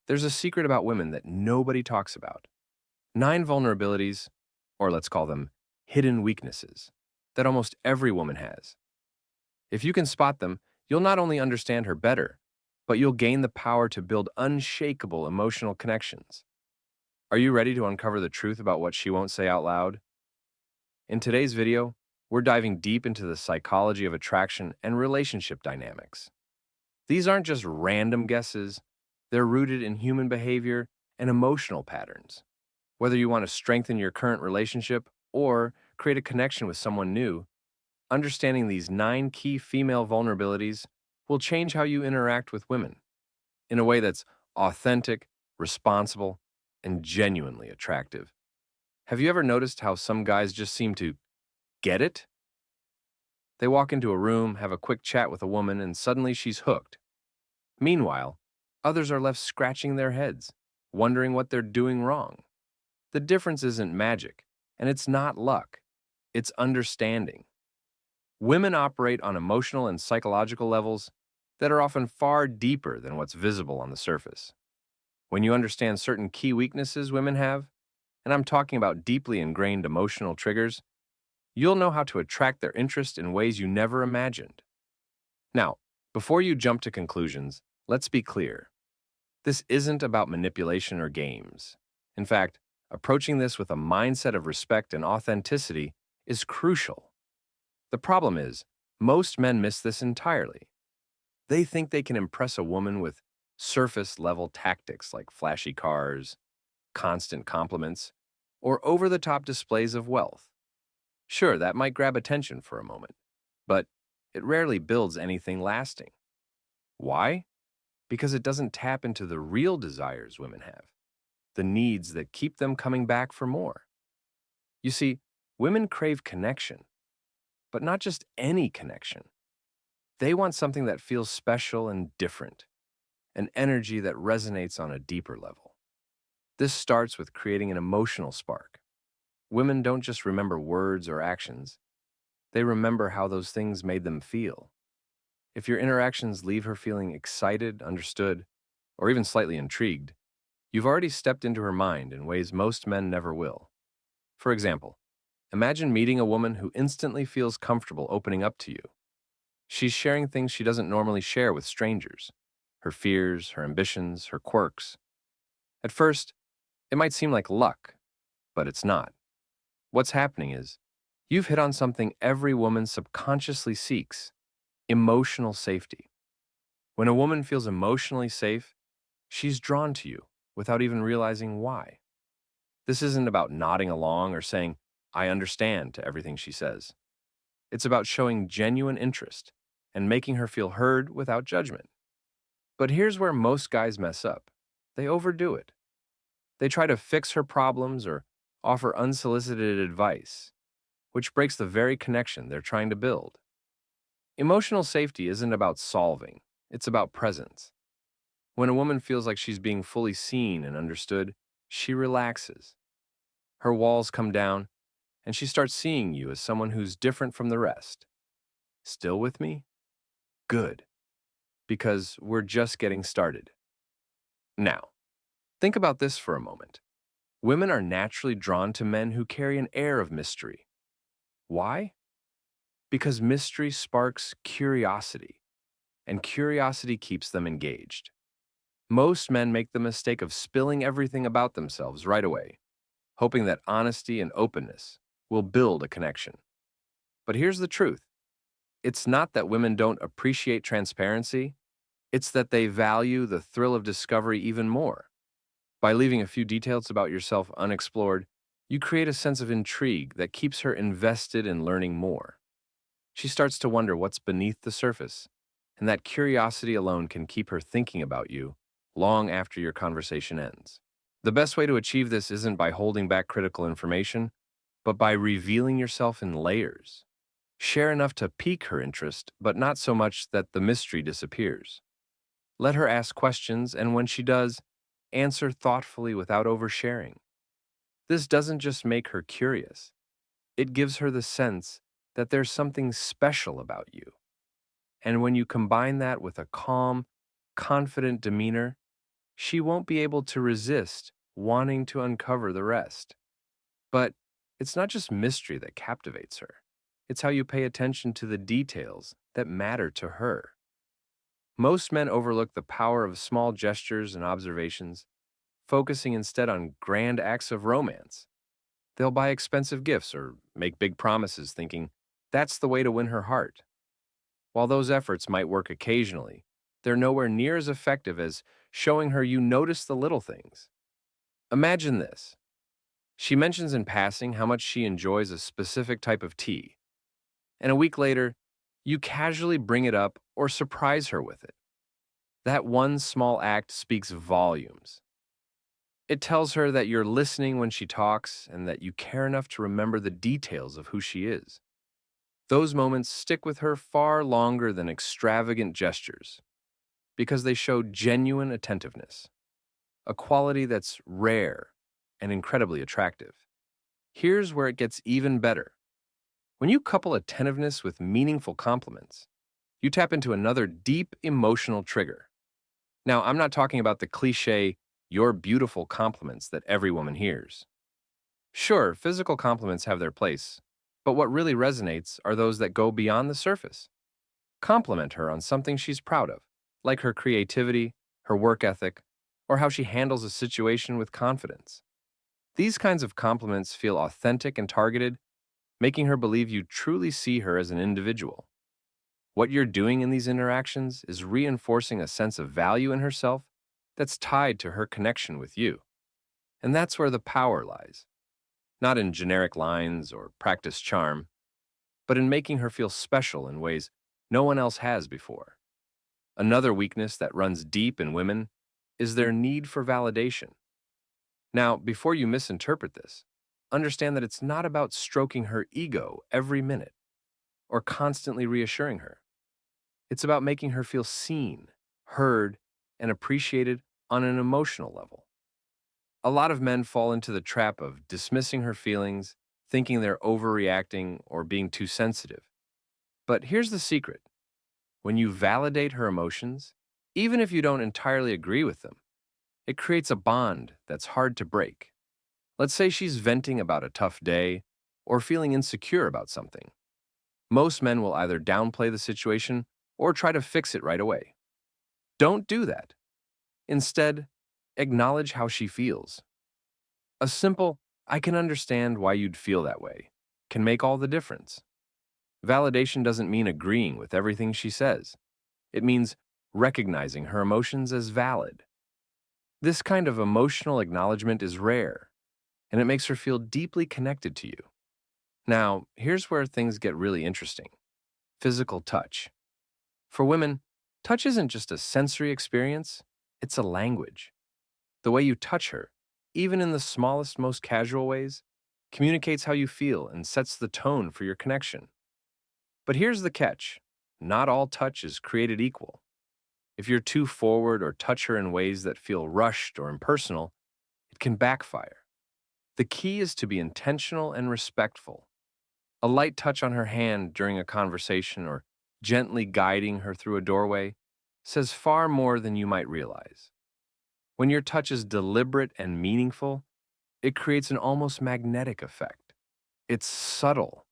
There's a secret about women that nobody talks about. 9 vulnerabilities, or let's call them hidden weaknesses, that almost every woman has. If you can spot them, you'll not only understand her better, but you'll gain the power to build unshakable emotional connections. Are you ready to uncover the truth about what she won't say out loud? In today's video, we're diving deep into the psychology of attraction and relationship dynamics. These aren't just random guesses, they're rooted in human behavior and emotional patterns. Whether you want to strengthen your current relationship or create a connection with someone new, understanding these 9 key female vulnerabilities will change how you interact with women in a way that's authentic, responsible, and genuinely attractive. Have you ever noticed how some guys just seem to get it? They walk into a room, have a quick chat with a woman, and suddenly she's hooked. Meanwhile, others are left scratching their heads, wondering what they're doing wrong. The difference isn't magic, and it's not luck, it's understanding. Women operate on emotional and psychological levels that are often far deeper than what's visible on the surface. When you understand certain key weaknesses women have, and I'm talking about deeply ingrained emotional triggers, you'll know how to attract their interest in ways you never imagined. Now, before you jump to conclusions, let's be clear. This isn't about manipulation or games. In fact, approaching this with a mindset of respect and authenticity is crucial. The problem is, most men miss this entirely. They think they can impress a woman with surface level tactics like flashy cars, constant compliments, or over the top displays of wealth. Sure, that might grab attention for a moment, but it rarely builds anything lasting. Why? Because it doesn't tap into the real desires women have, the needs that keep them coming back for more. You see, women crave connection, but not just any connection. They want something that feels special and different, an energy that resonates on a deeper level. This starts with creating an emotional spark. Women don't just remember words or actions, they remember how those things made them feel. If your interactions leave her feeling excited, understood, or even slightly intrigued, you've already stepped into her mind in ways most men never will. For example, imagine meeting a woman who instantly feels comfortable opening up to you. She's sharing things she doesn't normally share with strangers, her fears, her ambitions, her quirks. At first, it might seem like luck, but it's not. What's happening is, you've hit on something every woman subconsciously seeks: emotional safety. When a woman feels emotionally safe, she's drawn to you without even realizing why. This isn't about nodding along or saying, I understand, to everything she says. It's about showing genuine interest and making her feel heard without judgment. But here's where most guys mess up: they overdo it. They try to fix her problems or offer unsolicited advice, which breaks the very connection they're trying to build. Emotional safety isn't about solving, it's about presence. When a woman feels like she's being fully seen and understood, she relaxes. Her walls come down, and she starts seeing you as someone who's different from the rest. Still with me? Good, because we're just getting started. Now, think about this for a moment. Women are naturally drawn to men who carry an air of mystery. Why? Because mystery sparks curiosity, and curiosity keeps them engaged. Most men make the mistake of spilling everything about themselves right away, hoping that honesty and openness will build a connection. But here's the truth: it's not that women don't appreciate transparency, it's that they value the thrill of discovery even more. By leaving a few details about yourself unexplored, you create a sense of intrigue that keeps her invested in learning more. She starts to wonder what's beneath the surface, and that curiosity alone can keep her thinking about you long after your conversation ends. The best way to achieve this isn't by holding back critical information, but by revealing yourself in layers. Share enough to pique her interest, but not so much that the mystery disappears. Let her ask questions, and when she does, answer thoughtfully without oversharing. This doesn't just make her curious, it gives her the sense that there's something special about you. And when you combine that with a calm, confident demeanor, she won't be able to resist wanting to uncover the rest. But it's not just mystery that captivates her. It's how you pay attention to the details that matter to her. Most men overlook the power of small gestures and observations, focusing instead on grand acts of romance. They'll buy expensive gifts or make big promises thinking that's the way to win her heart. While those efforts might work occasionally, they're nowhere near as effective as showing her you notice the little things. Imagine this. She mentions in passing how much she enjoys a specific type of tea, and a week later, you casually bring it up or surprise her with it. That one small act speaks volumes. It tells her that you're listening when she talks and that you care enough to remember the details of who she is. Those moments stick with her far longer than extravagant gestures because they show genuine attentiveness, a quality that's rare and incredibly attractive. Here's where it gets even better. When you couple attentiveness with meaningful compliments, you tap into another deep emotional trigger. Now, I'm not talking about the cliche, "you're beautiful" compliments that every woman hears. Sure, physical compliments have their place, but what really resonates are those that go beyond the surface. Compliment her on something she's proud of, like her creativity, her work ethic, or how she handles a situation with confidence. These kinds of compliments feel authentic and targeted, making her believe you truly see her as an individual. What you're doing in these interactions is reinforcing a sense of value in herself that's tied to her connection with you. And that's where the power lies. Not in generic lines or practiced charm, but in making her feel special in ways no one else has before. Another weakness that runs deep in women is their need for validation. Now, before you misinterpret this, understand that it's not about stroking her ego every minute or constantly reassuring her. It's about making her feel seen, heard, and appreciated on an emotional level. A lot of men fall into the trap of dismissing her feelings, thinking they're overreacting or being too sensitive. But here's the secret. When you validate her emotions, even if you don't entirely agree with them, it creates a bond that's hard to break. Let's say she's venting about a tough day or feeling insecure about something. Most men will either downplay the situation or try to fix it right away. Don't do that. Instead, acknowledge how she feels. A simple, "I can understand why you'd feel that way," can make all the difference. Validation doesn't mean agreeing with everything she says. It means recognizing her emotions as valid. This kind of emotional acknowledgement is rare, and it makes her feel deeply connected to you. Now, here's where things get really interesting. Physical touch. For women, touch isn't just a sensory experience, it's a language. The way you touch her, even in the smallest, most casual ways, communicates how you feel and sets the tone for your connection. But here's the catch. Not all touch is created equal. If you're too forward or touch her in ways that feel rushed or impersonal, it can backfire. The key is to be intentional and respectful. A light touch on her hand during a conversation or gently guiding her through a doorway says far more than you might realize. When your touch is deliberate and meaningful, it creates an almost magnetic effect. It's subtle,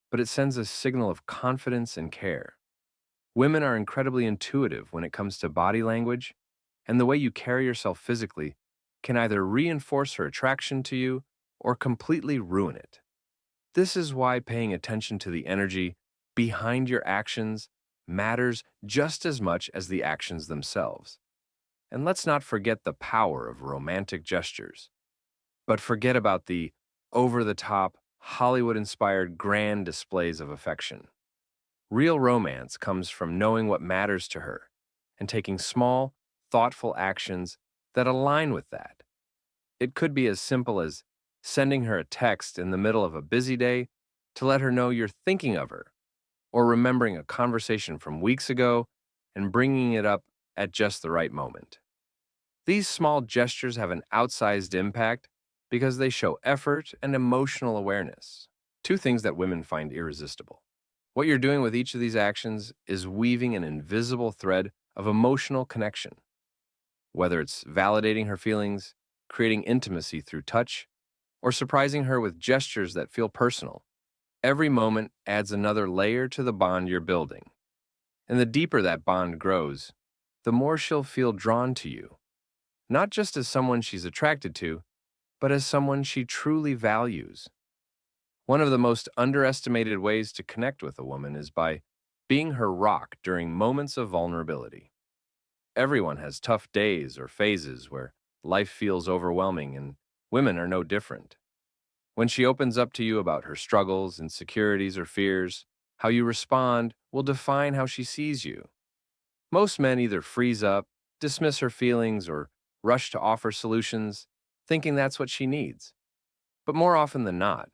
but it sends a signal of confidence and care. Women are incredibly intuitive when it comes to body language, and the way you carry yourself physically can either reinforce her attraction to you or completely ruin it. This is why paying attention to the energy behind your actions matters just as much as the actions themselves. And let's not forget the power of romantic gestures. But forget about the over-the-top, Hollywood-inspired grand displays of affection. Real romance comes from knowing what matters to her and taking small, thoughtful actions that align with that. It could be as simple as sending her a text in the middle of a busy day to let her know you're thinking of her, or remembering a conversation from weeks ago and bringing it up at just the right moment. These small gestures have an outsized impact because they show effort and emotional awareness, two things that women find irresistible. What you're doing with each of these actions is weaving an invisible thread of emotional connection. whether it's validating her feelings, creating intimacy through touch, or surprising her with gestures that feel personal. Every moment adds another layer to the bond you're building. And the deeper that bond grows, the more she'll feel drawn to you, not just as someone she's attracted to, but as someone she truly values. One of the most underestimated ways to connect with a woman is by being her rock during moments of vulnerability. Everyone has tough days or phases where life feels overwhelming, and women are no different. When she opens up to you about her struggles, insecurities, or fears, how you respond will define how she sees you. Most men either freeze up, dismiss her feelings, or rush to offer solutions, thinking that's what she needs. But more often than not,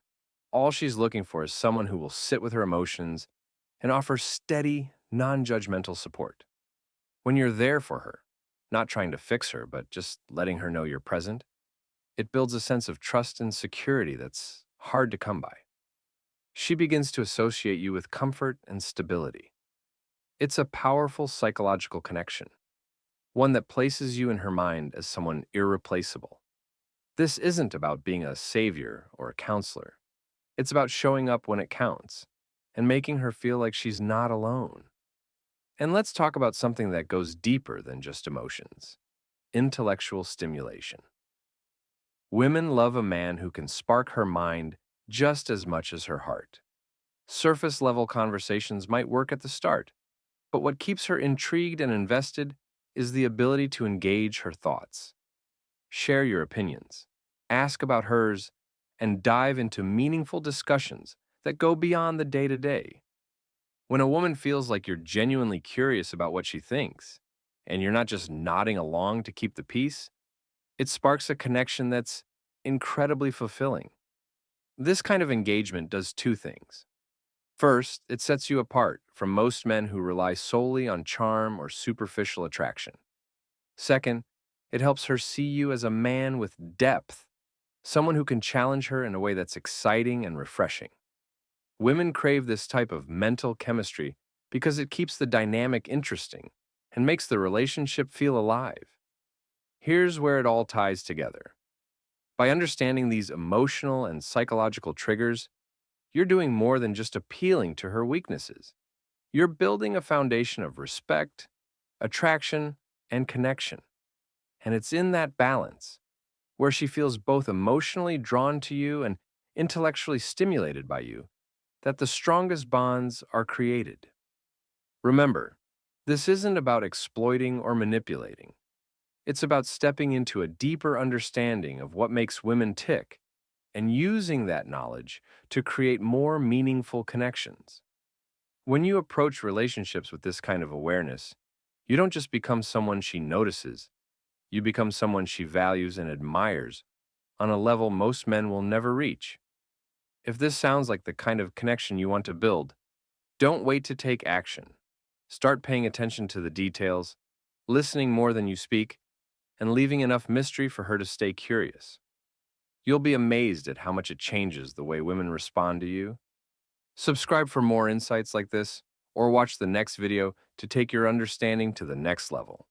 all she's looking for is someone who will sit with her emotions and offer steady, non judgmental support. When you're there for her, not trying to fix her, but just letting her know you're present, it builds a sense of trust and security that's hard to come by. She begins to associate you with comfort and stability. It's a powerful psychological connection, one that places you in her mind as someone irreplaceable. This isn't about being a savior or a counselor. It's about showing up when it counts and making her feel like she's not alone. And let's talk about something that goes deeper than just emotions: intellectual stimulation. Women love a man who can spark her mind just as much as her heart. Surface level conversations might work at the start, but what keeps her intrigued and invested is the ability to engage her thoughts. Share your opinions, ask about hers, and dive into meaningful discussions that go beyond the day to day. When a woman feels like you're genuinely curious about what she thinks, and you're not just nodding along to keep the peace, it sparks a connection that's incredibly fulfilling. This kind of engagement does two things. First, it sets you apart from most men who rely solely on charm or superficial attraction. Second, it helps her see you as a man with depth, someone who can challenge her in a way that's exciting and refreshing. Women crave this type of mental chemistry because it keeps the dynamic interesting and makes the relationship feel alive. Here's where it all ties together. By understanding these emotional and psychological triggers, you're doing more than just appealing to her weaknesses. You're building a foundation of respect, attraction, and connection. And it's in that balance, where she feels both emotionally drawn to you and intellectually stimulated by you, that the strongest bonds are created. Remember, this isn't about exploiting or manipulating. It's about stepping into a deeper understanding of what makes women tick and using that knowledge to create more meaningful connections. When you approach relationships with this kind of awareness, you don't just become someone she notices, you become someone she values and admires on a level most men will never reach. If this sounds like the kind of connection you want to build, don't wait to take action. Start paying attention to the details, listening more than you speak, and leaving enough mystery for her to stay curious. You'll be amazed at how much it changes the way women respond to you. Subscribe for more insights like this, or watch the next video to take your understanding to the next level.